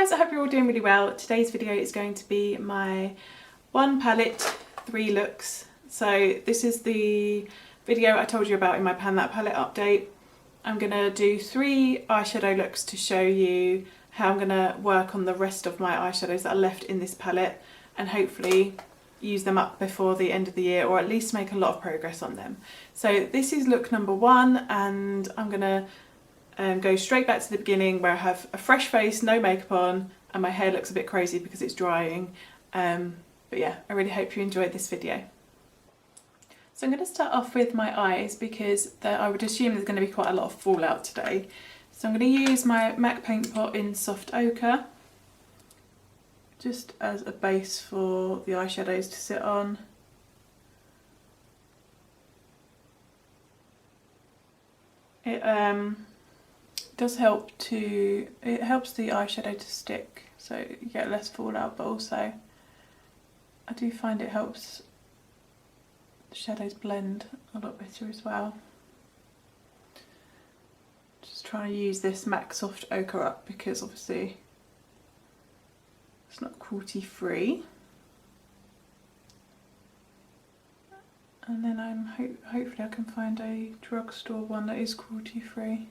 guys, I hope you're all doing really well. Today's video is going to be my 1 palette, 3 looks. So this is the video I told you about in my Pan That Palette update. I'm going to do 3 eyeshadow looks to show you how I'm going to work on the rest of my eyeshadows that are left in this palette and hopefully use them up before the end of the year, or at least make a lot of progress on them. So this is look number 1, and I'm going to go straight back to the beginning where I have a fresh face, no makeup on, and my hair looks a bit crazy because it's drying. But yeah, I really hope you enjoyed this video. So I'm going to start off with my eyes because I would assume there's going to be quite a lot of fallout today. So I'm going to use my MAC paint pot in Soft Ochre just as a base for the eyeshadows to sit on. It does help it helps the eyeshadow to stick, so you get less fallout, but also I do find it helps the shadows blend a lot better as well. Just trying to use this MAC Soft Ochre up because obviously it's not cruelty free, and then hopefully I can find a drugstore one that is cruelty free.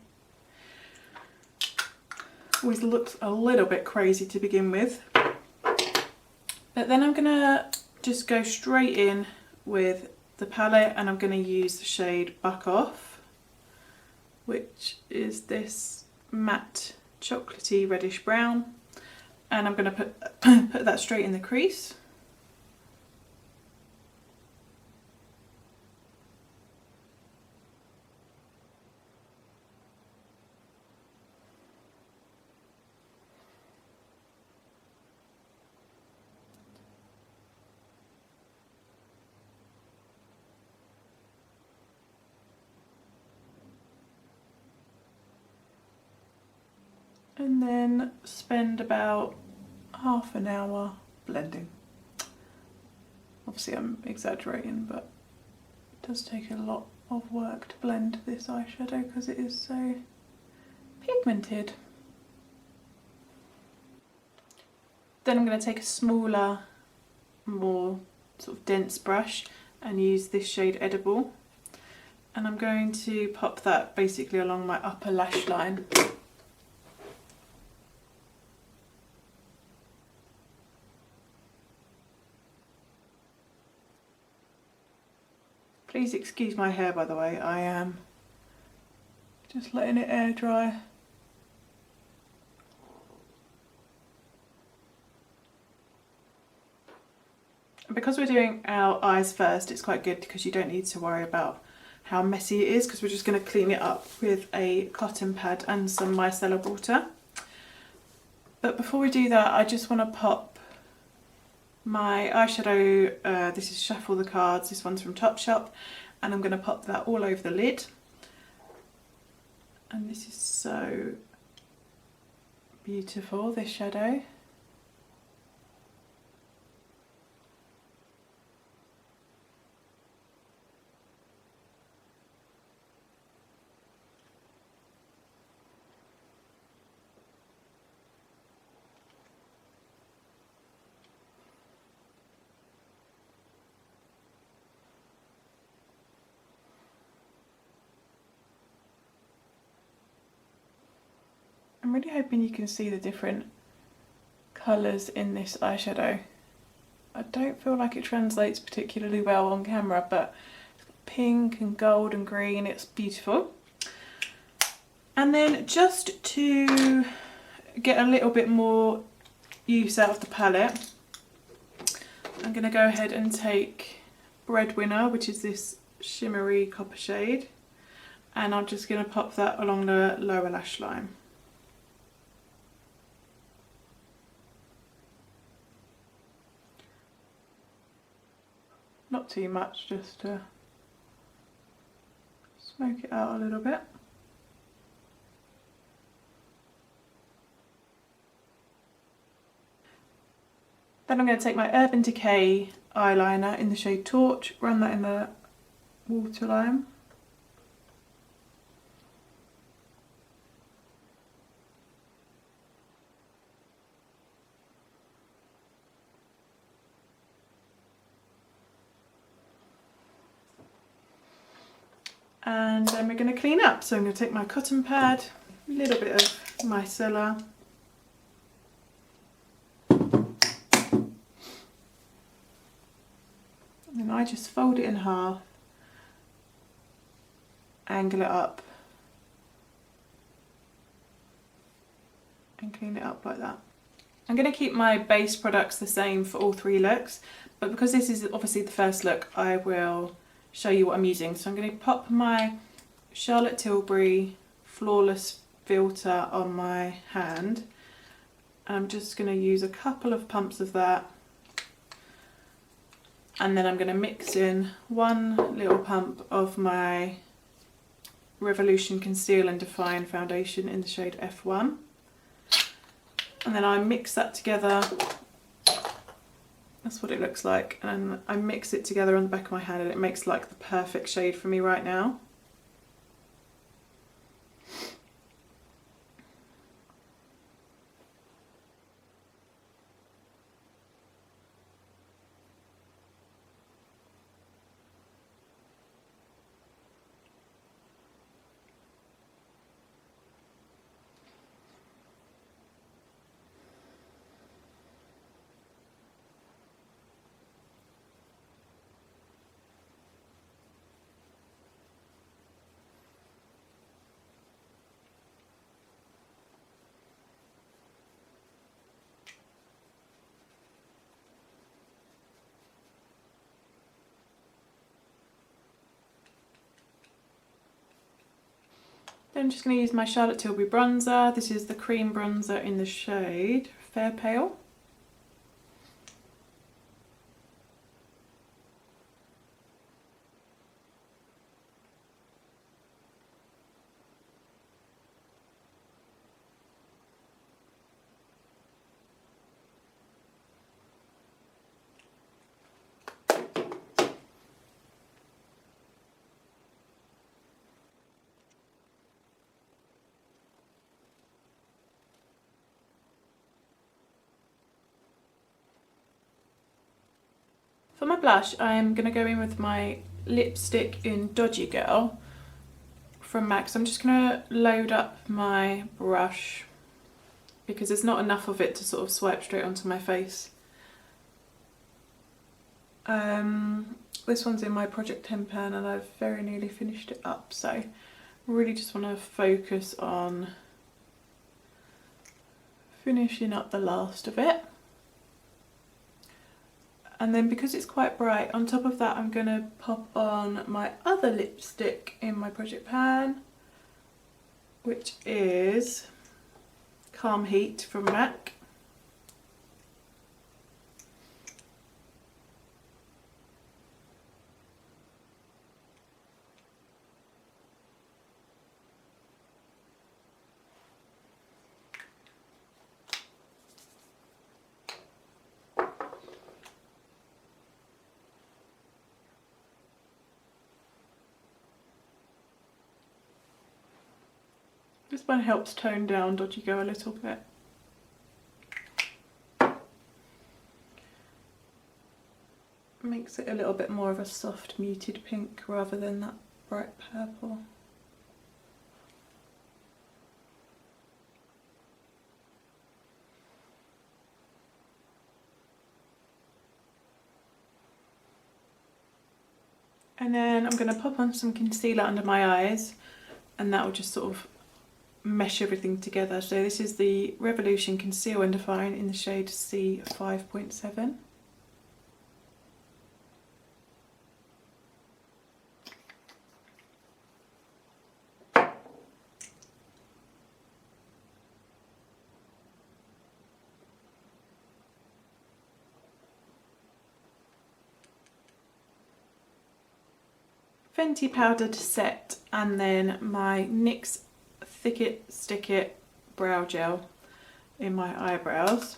Always looks a little bit crazy to begin with, but then I'm gonna just go straight in with the palette, and I'm gonna use the shade Buck Off, which is this matte chocolatey reddish brown, and I'm gonna put that straight in the crease. And then spend about half an hour blending. Obviously I'm exaggerating, but it does take a lot of work to blend this eyeshadow because it is so pigmented. Then I'm going to take a smaller, more sort of dense brush and use this shade Edible, and I'm going to pop that basically along my upper lash line. Please excuse my hair, by the way, I am just letting it air dry. And because we're doing our eyes first, it's quite good because you don't need to worry about how messy it is, because we're just going to clean it up with a cotton pad and some micellar water. But before we do that, I just want to pop my eyeshadow, this is Shuffle the Cards, this one's from Topshop, and I'm going to pop that all over the lid. And this is so beautiful, this shadow. I'm really hoping you can see the different colours in this eyeshadow. I don't feel like it translates particularly well on camera, but it's got pink and gold and green, it's beautiful. And then just to get a little bit more use out of the palette, I'm going to go ahead and take Breadwinner, which is this shimmery copper shade, and I'm just going to pop that along the lower lash line. Not too much, just to smoke it out a little bit. Then I'm going to take my Urban Decay eyeliner in the shade Torch, run that in the waterline. And then we're going to clean up. So I'm going to take my cotton pad, a little bit of micellar, and then I just fold it in half, angle it up, and clean it up like that. I'm going to keep my base products the same for all 3 looks, but because this is obviously the first look, I will show you what I'm using. So I'm going to pop my Charlotte Tilbury Flawless filter on my hand. I'm just going to use a couple of pumps of that, and then I'm going to mix in 1 little pump of my Revolution Conceal and Define foundation in the shade F1, and then I mix that together. That's what it looks like, and I mix it together on the back of my hand, and it makes like the perfect shade for me right now. Then I'm just going to use my Charlotte Tilbury bronzer. This is the cream bronzer in the shade Fair Pale. For my blush, I am going to go in with my lipstick in Dodgy Girl from MAC. So I'm just going to load up my brush because there's not enough of it to sort of swipe straight onto my face. This one's in my Project 10 pan and I've very nearly finished it up, so really just want to focus on finishing up the last of it. And then because it's quite bright, on top of that I'm going to pop on my other lipstick in my Project pan, which is Calm Heat from MAC. This one helps tone down Dodgy Girl a little bit. Makes it a little bit more of a soft muted pink rather than that bright purple. And then I'm going to pop on some concealer under my eyes, and that will just sort of mesh everything together. So this is the Revolution Conceal and Define in the shade C5.7. Fenty powder to set, and then my NYX Thick It Stick It brow gel in my eyebrows.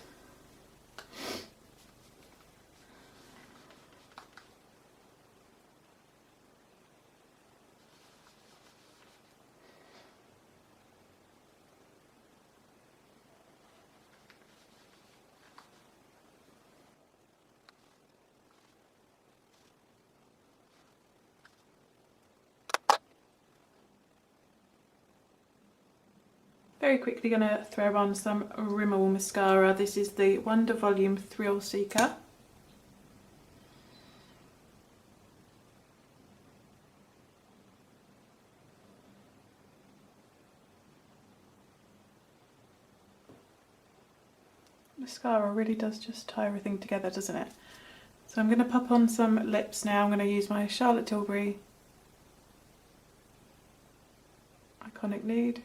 Very quickly going to throw on some Rimmel mascara. This is the Wonder Volume Thrill Seeker. Mascara really does just tie everything together, doesn't it? So I'm going to pop on some lips now. I'm going to use my Charlotte Tilbury Iconic Nude.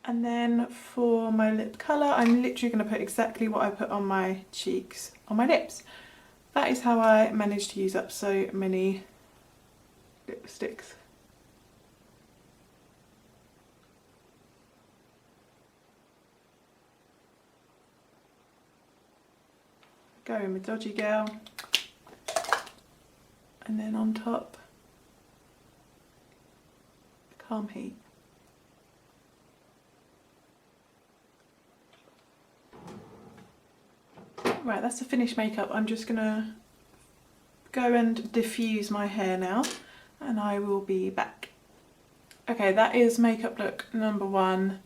And then for my lip colour, I'm literally going to put exactly what I put on my cheeks, on my lips. That is how I managed to use up so many lipsticks. Go in with Dodgy Girl. And then on top, Calm Heat. Right, that's the finished makeup. I'm just gonna go and diffuse my hair now and I will be back. Okay, that is makeup look number 1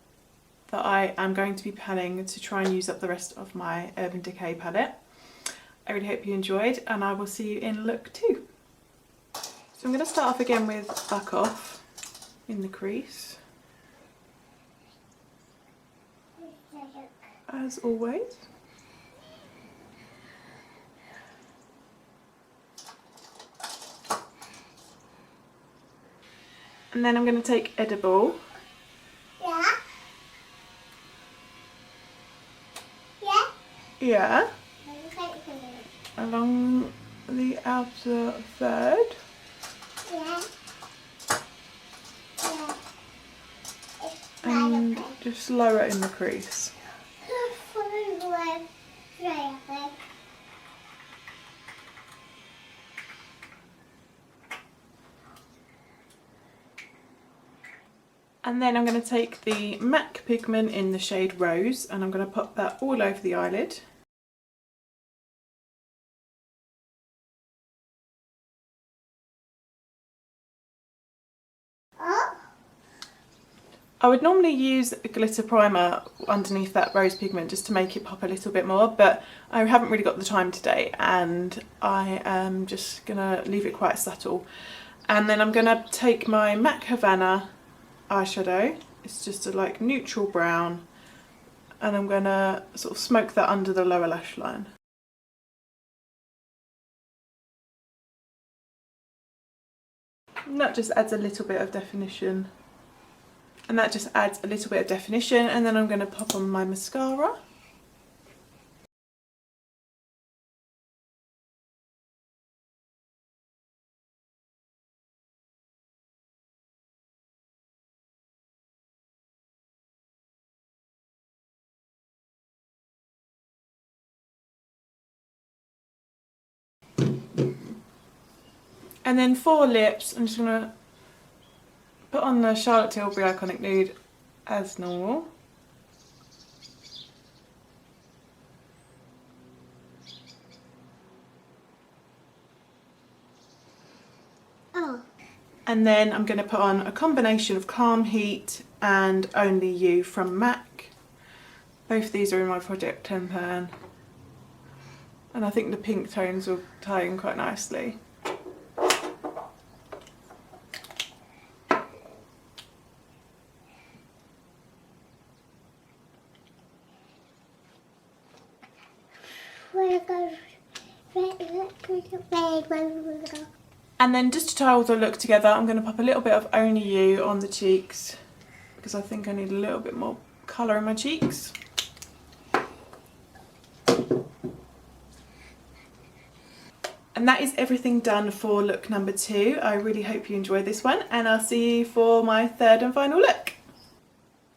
that I am going to be panning to try and use up the rest of my Urban Decay palette. I really hope you enjoyed and I will see you in look 2. So I'm going to start off again with Buck Off in the crease, as always. And then I'm going to take Edible. Yeah. Yeah. Along the outer third. Yeah. And just lower in the crease. And then I'm going to take the MAC pigment in the shade Rose and I'm going to pop that all over the eyelid. I would normally use a glitter primer underneath that rose pigment just to make it pop a little bit more, but I haven't really got the time today and I am just going to leave it quite subtle. And then I'm going to take my MAC Havana eyeshadow, it's just a like neutral brown, and I'm going to sort of smoke that under the lower lash line. And that just adds a little bit of definition. And that just adds a little bit of definition, and then I'm going to pop on my mascara. And then for lips, I'm just going to put on the Charlotte Tilbury Iconic Nude as normal. Oh. And then I'm going to put on a combination of Calm Heat and Only You from MAC. Both of these are in my Project 10 pan. And I think the pink tones will tie in quite nicely. And then just to tie all the look together, I'm going to pop a little bit of Only You on the cheeks because I think I need a little bit more colour in my cheeks. And that is everything done for look number 2. I really hope you enjoyed this one and I'll see you for my third and final look.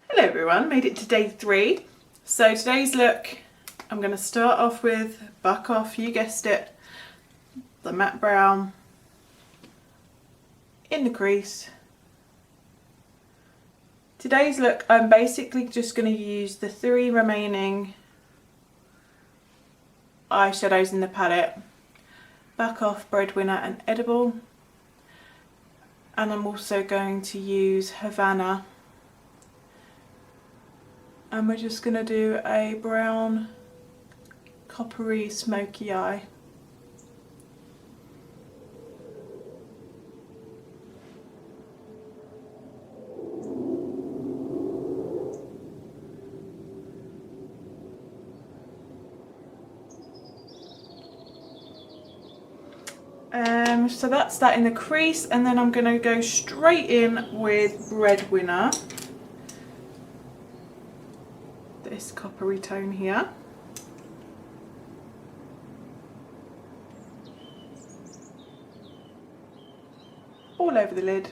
Hello everyone, made it to day 3. So today's look, I'm going to start off with Buck Off, you guessed it, the matte brown in the crease. Today's look, I'm basically just going to use the 3 remaining eyeshadows in the palette, Buck Off, Breadwinner and Edible. And I'm also going to use Havana. And we're just going to do a brown, coppery, smoky eye. So that's that in the crease, and then I'm going to go straight in with Breadwinner, this coppery tone here. All over the lid.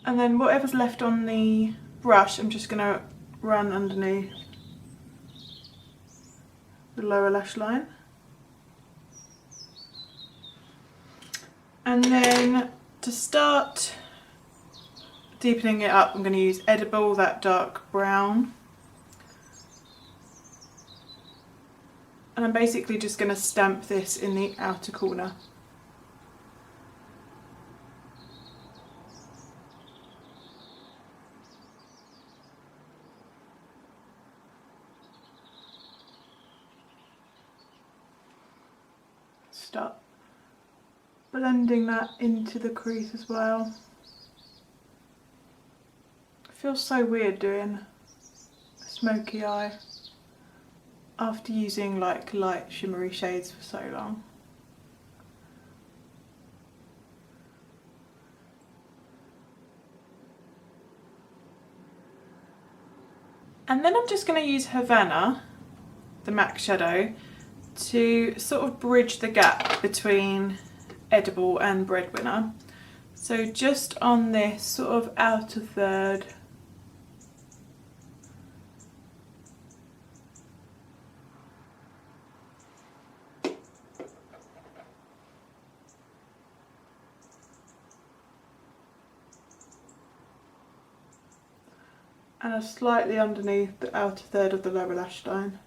And then whatever's left on the brush, I'm just going to run underneath the lower lash line. And then to start deepening it up, I'm going to use Edible, that dark brown. And I'm basically just going to stamp this in the outer corner. Start blending that into the crease as well. It feels so weird doing a smoky eye after using like light shimmery shades for so long. And then I'm just going to use Havana, the MAC shadow, to sort of bridge the gap between Edible and Breadwinner. So just on this sort of outer third, and slightly underneath the outer third of the lower lash line.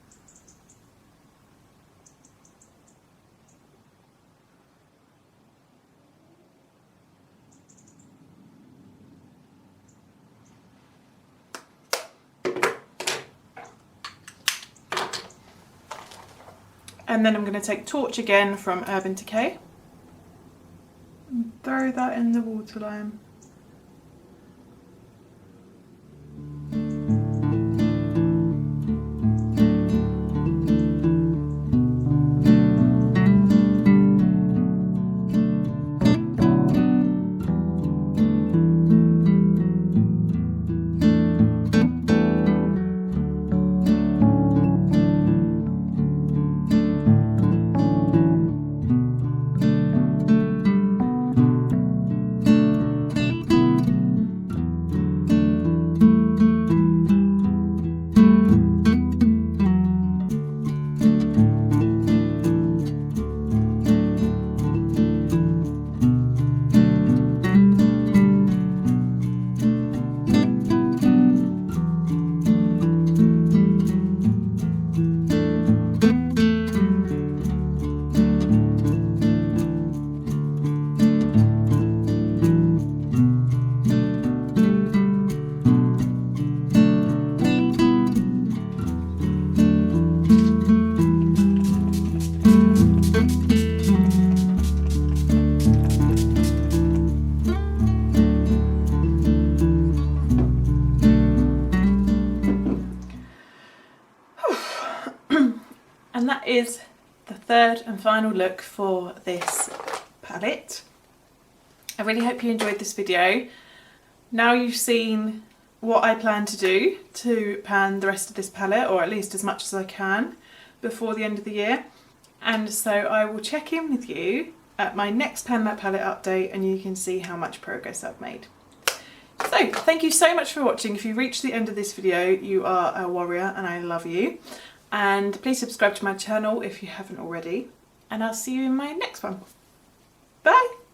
And then I'm going to take Torch again from Urban Decay and throw that in the waterline. And that is the third and final look for this palette. I really hope you enjoyed this video. Now you've seen what I plan to do to pan the rest of this palette, or at least as much as I can before the end of the year. And so I will check in with you at my next Pan That Palette update, and you can see how much progress I've made. So thank you so much for watching. If you reached the end of this video, you are a warrior and I love you. And please subscribe to my channel if you haven't already. And I'll see you in my next one. Bye!